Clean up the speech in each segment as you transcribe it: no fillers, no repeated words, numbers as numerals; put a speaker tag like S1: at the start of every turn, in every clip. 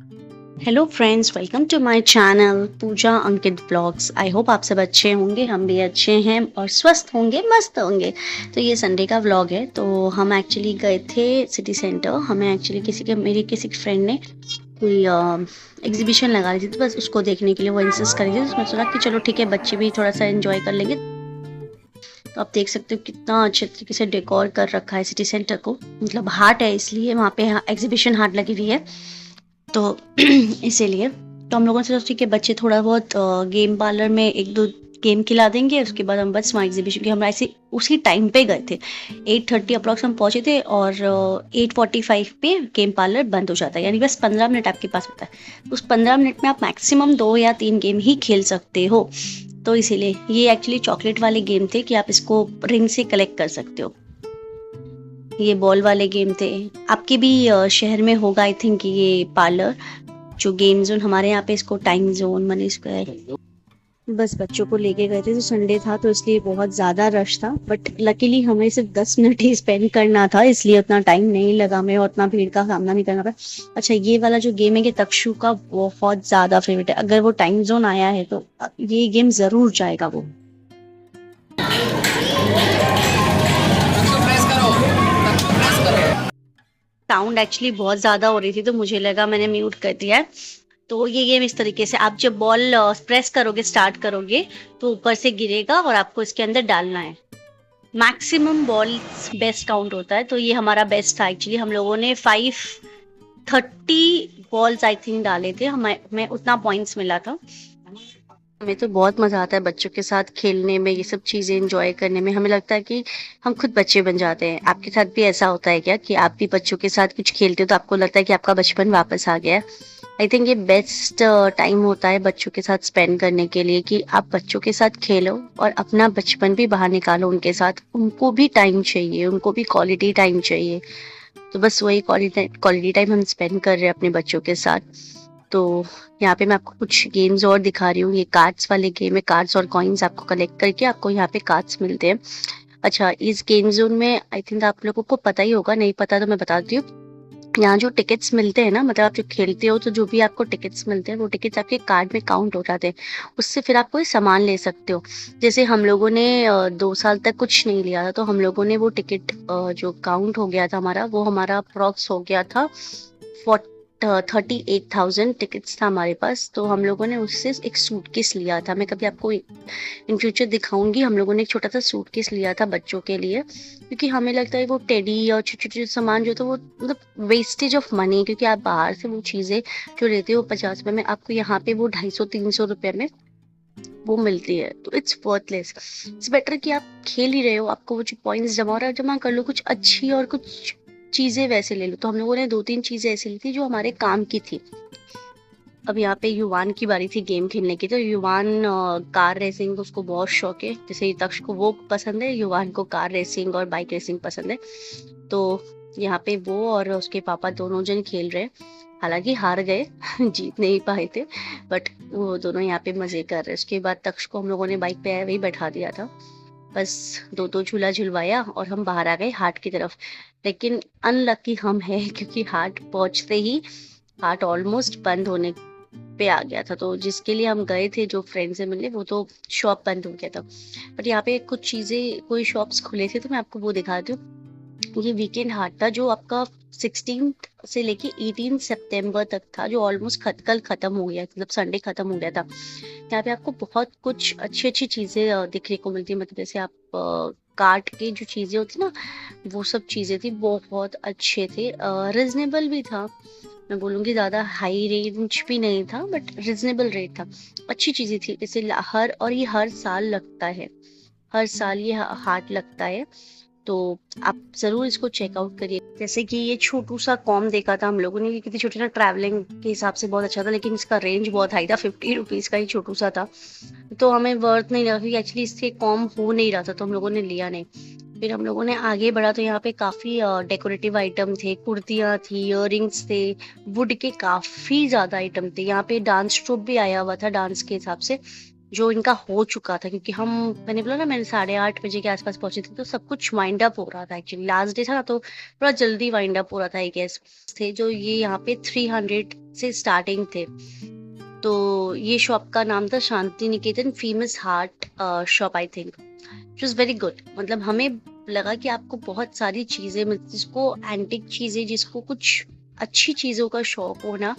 S1: Hello friends, welcome to my channel Pooja Ankit vlogs. I hope आप सब अच्छे होंगे, हम भी अच्छे हैं और स्वस्थ होंगे, मस्त होंगे। तो ये संडे का व्लॉग है। तो हम एक्चुअली गए थे सिटी सेंटर। हमें एक्चुअली मेरी किसी फ्रेंड ने कोई एग्जीबिशन लगा रही थी, तो बस उसको देखने के लिए वो इंसिस्ट कर रही थी। तो उसमें सोचा कि चलो ठीक है, बच्चे भी थोड़ा सा एंजॉय कर लेंगे। तो आप देख सकते हो कितना अच्छे तरीके से डेकोर कर रखा है सिटी सेंटर को। मतलब हाट है, इसलिए वहाँ पे एग्जीबिशन हाट लगी हुई है, तो इसीलिए तो हम लोगों ने सोचा ठीक है, बच्चे थोड़ा बहुत गेम पार्लर में एक दो गेम खिला देंगे, उसके बाद हम बस वहाँ एग्जीबिशन के हम ऐसे उसी टाइम पे गए थे। 8:30 अप्रॉक्स हम पहुंचे थे और 8:45 पे गेम पार्लर बंद हो जाता है, यानी बस 15 मिनट आपके पास होता है। उस 15 मिनट में आप मैक्सिमम 2 या 3 गेम ही खेल सकते हो। तो इसीलिए ये एक्चुअली चॉकलेट वाले गेम थे कि आप इसको रिंग से कलेक्ट कर सकते हो। ये बॉल वाले गेम थे। आपके भी शहर में होगा आई थिंक ये पार्लर, जो गेम जोन। हमारे यहाँ पे इसको टाइम जोन मनी स्क्वायर। बस बच्चों को लेके गए थे, तो संडे था तो इसलिए बहुत ज़्यादा रश था, बट लकीली हमें सिर्फ 10 मिनट ही स्पेंड करना था, इसलिए उतना टाइम नहीं लगा, हमें और उतना भीड़ का सामना नहीं करना पड़ा। अच्छा, ये वाला जो गेम है ये तक्षु का बहुत ज़्यादा फेवरेट है। अगर वो टाइम जोन आया है तो ये गेम ज़रूर जाएगा वो। साउंड एक्चुअली बहुत ज़्यादा हो रही थी, तो मुझे लगा, मैंने म्यूट कर दिया है। तो ये गेम इस तरीके से, आप जब बॉल प्रेस करोगे, स्टार्ट करोगे, तो ऊपर से गिरेगा और आपको इसके अंदर डालना है। मैक्सिमम बॉल्स बेस्ट काउंट होता है, तो ये हमारा बेस्ट था। एक्चुअली हम लोगों ने 530 बॉल्स आई थिंक डाले थे, हमें उतना पॉइंट्स मिला था। हमें तो बहुत मजा आता है बच्चों के साथ खेलने में, ये सब चीजें एंजॉय करने में। हमें लगता है कि हम खुद बच्चे बन जाते हैं। आपके साथ भी ऐसा होता है क्या कि आप भी बच्चों के साथ कुछ खेलते हो तो आपको लगता है कि आपका बचपन वापस आ गया है? आई थिंक ये बेस्ट टाइम होता है बच्चों के साथ स्पेंड करने के लिए, कि आप बच्चों के साथ खेलो और अपना बचपन भी बाहर निकालो उनके साथ। उनको भी टाइम चाहिए, उनको भी क्वालिटी टाइम चाहिए। तो बस वही क्वालिटी टाइम हम स्पेंड कर रहे हैं अपने बच्चों के साथ। तो यहाँ पे मैं आपको कुछ गेम्स और दिखा रही हूँ। ये कार्ड्स वाले गेम है, कार्ड्स और कॉइन्स आपको कलेक्ट करके आपको यहाँ पे कार्ड्स मिलते हैं। अच्छा, इस गेम जोन में आई थिंक आप लोगों को पता ही होगा, नहीं पता तो मैं बताती हूँ। यहाँ जो टिकट्स मिलते हैं ना, मतलब आप जो खेलते हो तो जो भी आपको टिकट्स मिलते हैं वो टिकट्स आपके कार्ड में काउंट हो जाते हैं। उससे फिर आप कोई सामान ले सकते हो। जैसे हम लोगों ने 2 साल तक कुछ नहीं लिया था, तो हम लोगों ने वो टिकट जो काउंट हो गया था हमारा, वो हमारा अप्रॉक्स हो गया था 38,000 टिकट्स था हमारे पास। तो हम लोगों ने उससे एक सूटकेस लिया था। मैं कभी आपको इन फ्यूचर दिखाऊंगी। हम लोगों ने एक छोटा सा सूटकेस लिया था बच्चों के लिए, क्योंकि हमें लगता है वो टेडी और छोटे छोटे सामान जो था वो मतलब वेस्टेज ऑफ मनी, क्योंकि आप बाहर से वो चीज़ें जो लेते हो 50 रुपए में, आपको यहाँ पे वो 250-300 रुपए में वो मिलती है। तो इट्स वर्थलेस। इट्स बेटर कि आप खेल ही रहे हो, आपको वो जो पॉइंट्स जमा हो रहा है जमा कर लो, कुछ अच्छी और कुछ चीजें वैसे ले लो। तो हम लोगों ने 2-3 चीजें ऐसी ली थी जो हमारे काम की थी। अब यहाँ पे युवान की बारी थी गेम खेलने की। तो युवान कार रेसिंग उसको बहुत शौक है। जैसे तक्ष को वो पसंद है, युवान को कार रेसिंग और बाइक रेसिंग पसंद है। तो यहाँ पे वो और उसके पापा दोनों जन खेल रहे हैं। हालांकि हार गए जीत नहीं पाए थे, बट वो दोनों यहाँ पे मजे कर रहे हैं। उसके बाद तक्ष को हम लोगों ने बाइक पे वही बैठा दिया था। बस दो दो झूला झुलवाया और हम बाहर आ गए हाट की तरफ। लेकिन अनलकी हम हैं, क्योंकि हाट पहुंचते ही हाट ऑलमोस्ट बंद होने पे आ गया था। तो जिसके लिए हम गए थे, जो फ्रेंड से मिलने, वो तो शॉप बंद हो गया था। बट यहाँ पे कुछ चीजें, कोई शॉप्स खुले थे, तो मैं आपको वो दिखाती हूँ। ये वीकेंड हाट था जो आपका 16 से लेके 18 सितंबर तक था, जो ऑलमोस्ट कल खत्म हो गया, मतलब संडे खत्म हो गया था। यहाँ पे आपको बहुत कुछ अच्छी अच्छी चीजें देखने को मिलती है। मतलब जैसे आप कार्ट की जो चीजें होती ना, वो सब चीजें थी, बहुत अच्छे थे। रिजनेबल भी था, मैं बोलूँगी ज़्यादा हाई रेंज भी नहीं था, बट रिजनेबल रेट था। अच्छी चीज़ें थी। जैसे ये हर साल लगता है, हर साल ये हाट लगता है। तो आप जरूर इसको चेकआउट करिए। जैसे कि ये छोटू सा कॉम देखा था हम लोगों ने, ये कितनी छोटी ना, ट्रैवलिंग के हिसाब से बहुत अच्छा था, लेकिन इसका रेंज बहुत हाई था। 50 रुपीज का ही छोटू सा था, तो हमें वर्थ नहीं लगा, क्योंकि एक्चुअली इससे कॉम हो नहीं रहा था, तो हम लोगों ने लिया नहीं। फिर हम लोगों ने आगे बढ़ा, तो यहाँ पे काफी डेकोरेटिव आइटम थे, कुर्तियां थी, इयररिंग्स थे, वुड के काफी ज्यादा आइटम थे। यहाँ पे डांस ट्रूप भी आया हुआ था डांस के हिसाब से। जो इनका हो चुका था, क्योंकि मैंने बोला ना मैंने 8:30 बजे के आसपास पहुंचे थे, तो सब कुछ वाइंड अप हो रहा था। एक्चुअली लास्ट डे था ना, तो थोड़ा जल्दी वाइंड अप हो रहा था। आई गेस थे जो ये यहाँ पे 300 से स्टार्टिंग थे। तो ये शॉप का नाम था Shanti Niketan famous heart shop, I think. It was very good. मतलब हमें लगा कि आपको बहुत सारी चीजें जिसको एंटिक चीजें, जिसको कुछ अच्छी चीजों का शौक हो ना,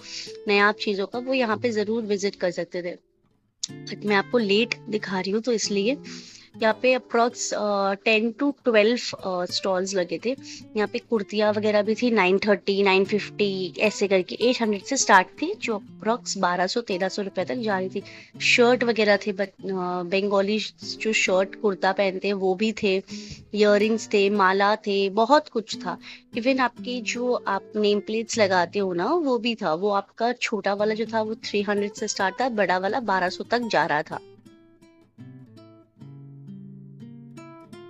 S1: नया चीजों का, वो यहाँ पे जरूर विजिट कर सकते थे। बट मैं आपको लेट दिखा रही हूँ, तो इसलिए यहाँ पे अप्रॉक्स 10 to 12 स्टॉल्स लगे थे। यहाँ पे कुर्तियाँ वगैरह भी थी, 930, 950 ऐसे करके 800 से स्टार्ट थी, जो अप्रॉक्स 1200-1300 रुपए तक जा रही थी। शर्ट वगैरह थे, बट बंगाली जो शर्ट कुर्ता पहनते हैं वो भी थे, इयररिंग्स थे, माला थे, बहुत कुछ था। इवन आपकी जो आप नेम प्लेट्स लगाते हो ना, वो भी था। वो आपका छोटा वाला जो था वो 300 से स्टार्ट था, बड़ा वाला 1200 तक जा रहा था।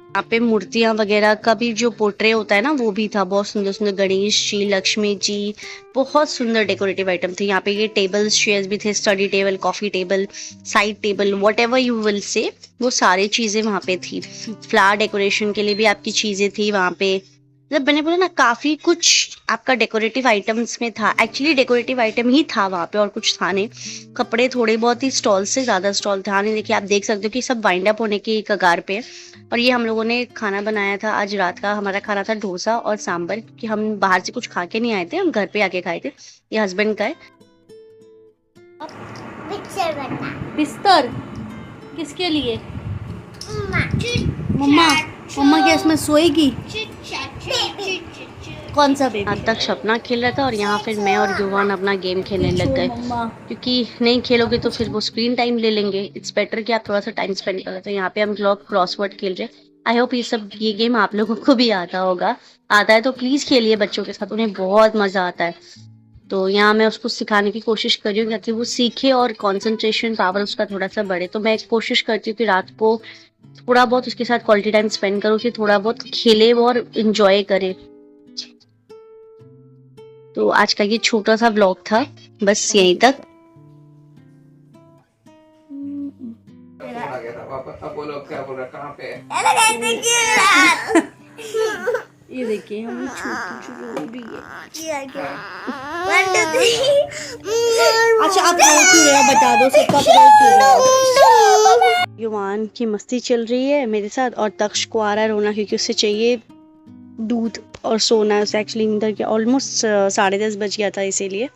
S1: यहाँ पे मूर्तियां वगैरह का भी जो पोर्ट्रे होता है ना, वो भी था। बहुत सुंदर सुंदर गणेश जी, लक्ष्मी जी, बहुत सुंदर डेकोरेटिव आइटम थे। यहाँ पे ये टेबल्स चेयर्स भी थे, study table, coffee table, side table, what ever you will say, वो सारी चीजें वहां पे थी। फ्लावर डेकोरेशन के लिए भी आपकी चीजें थी वहां पे। मतलब मैंने बोला ना, काफी कुछ आपका डेकोरेटिव आइटम्स में था। एक्चुअली डेकोरेटिव आइटम ही था वहां पे, और कुछ था नहीं। कपड़े थोड़े बहुत ही, स्टॉल से ज्यादा स्टॉल था नहीं। देखिए, आप देख सकते हो कि सब वाइंड अप होने की कगार पे है। और ये हम लोगों ने खाना बनाया था आज रात का। हमारा खाना था डोसा और सांबर, कि हम बाहर से कुछ खा के नहीं आए थे, हम घर पे आके खाए थे। ये हस्बैंड का है। बिस्तर किसके लिए? मम्मा। मम्मा क्या इसमें सोएगी? कौन सा बेबी? आज तक सपना खेल रहा था, और यहाँ फिर मैं और युवान अपना गेम खेलने लग गए, क्योंकि नहीं खेलोगे तो फिर वो स्क्रीन टाइम ले लेंगे। इट्स बेटर कि आप थोड़ा सा टाइम स्पेंड करो। तो यहाँ पे हम लोग क्रॉसवर्ड खेल रहे हैं। आई होप ये गेम आप लोगों को भी आता होगा। आता है तो प्लीज खेलिए बच्चों के साथ, उन्हें बहुत मजा आता है। तो यहाँ मैं उसको सिखाने की कोशिश कर रही हूँ, ताकि वो सीखे और कंसंट्रेशन पावर उसका थोड़ा सा बढ़े। तो मैं कोशिश करती हूँ कि रात को थोड़ा बहुत उसके साथ क्वालिटी टाइम स्पेंड करूँ, कि थोड़ा बहुत खेले और इंजॉय करे। तो आज का ये छोटा सा व्लॉग था, बस यहीं तक। ये देखिए, हम छोटी अच्छा, आप रो क्यों रहे हो? बता दो सबका, युवान की मस्ती चल रही है मेरे साथ, और तक्ष को आ रहा है रोना, क्योंकि उसे चाहिए दूध और सोना। उसे एक्चुअली नींद के ऑलमोस्ट 10:30 बज गया था, इसीलिए।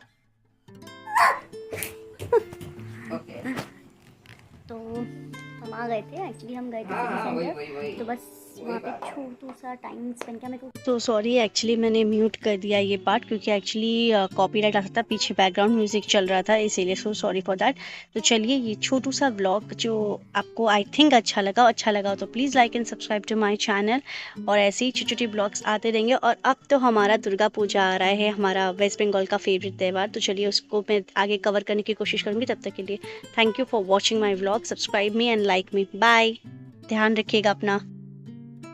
S1: तो हम आ गए थे, एक्चुअली हम गए थे तो बस वहाँ पे छोटू सा टाइम स्पेंड किया मेरे को। तो सॉरी, एक्चुअली मैंने म्यूट कर दिया ये पार्ट, क्योंकि एक्चुअली कॉपीराइट आ सकता, पीछे बैकग्राउंड म्यूजिक चल रहा था, इसीलिए सो सॉरी फॉर दैट। तो चलिए, ये छोटू सा व्लॉग जो आपको आई थिंक अच्छा लगा तो please like and subscribe to my channel. और ऐसे ही छोटे छोटे ब्लॉग्स आते रहेंगे। और अब तो हमारा दुर्गा पूजा आ रहा है, हमारा वेस्ट बंगाल का फेवरेट त्यौहार। तो चलिए, उसको मैं आगे कवर करने की कोशिश करूँगी। तब तक के लिए thank you for watching my vlog. Subscribe me and like me. Bye. ध्यान रखिएगा अपना।